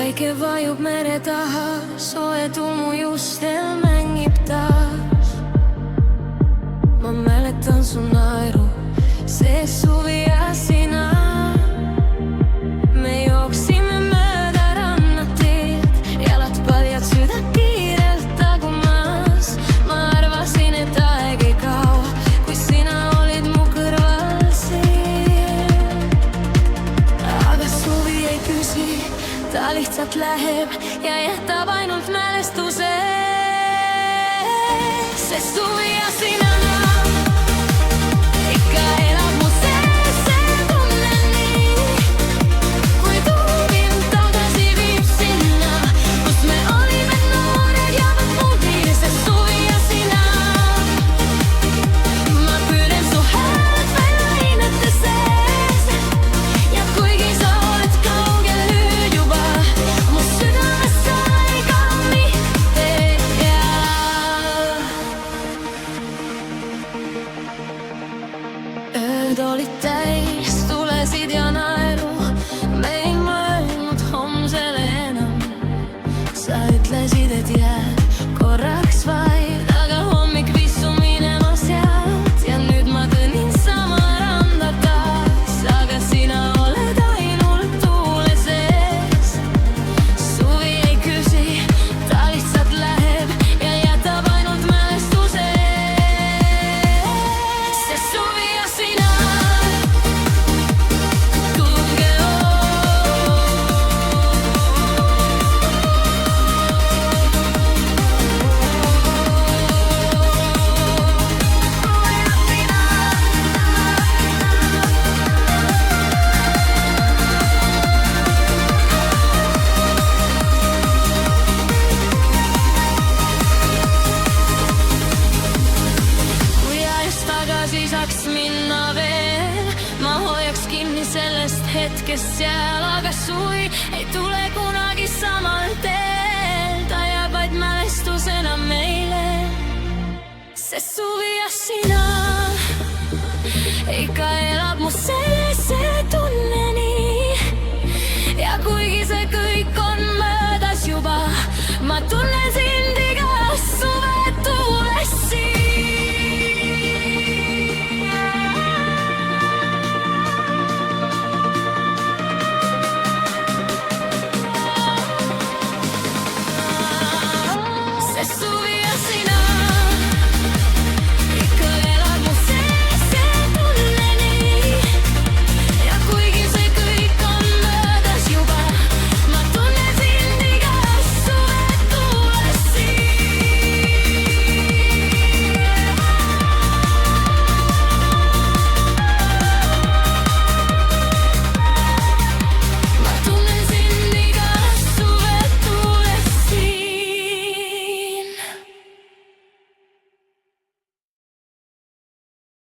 päike vajub mere taha, soe tulmu juustel mängib taas. Ma mäletan su naeru, see suvi ja sina. Me jooksime mööda rannateed, jalad paljad, süda kiirelt tagumas. Ma arvasin, et aeg ei kao, kui sina olid mu kõrval siin. Aga suvi ei küsi, ta lihtsalt läheb ja jätab ainult mälestuse. See suvi ja sina ikka elab mu sees, see tunne nii. Kui tuumin tagasi viib sinna, kus me olime noored ja moodid. See suvi ja sina, ma püüden su häält veel lainete sees. Ja kuigi sa oled kaugel nüüd juba, mu südames sa ega mitte jää. Ööd olid täis tulesid ja naeru, me ei mõelnud homsele enam. Sa ütlesid, et jääd korraks vaid, aga hommik vissu minema sealt. Ja nüüd ma kõnnin sama randa taas, aga sina oled ainult tuule sees. Suvi ei küsi, ta lihtsalt läheb ja jätab ainult mälestuse. See suvi ja sina, tulge kui ajast tagasi saaks minna veel, ma hoiaks kinni sellest hetkest seal.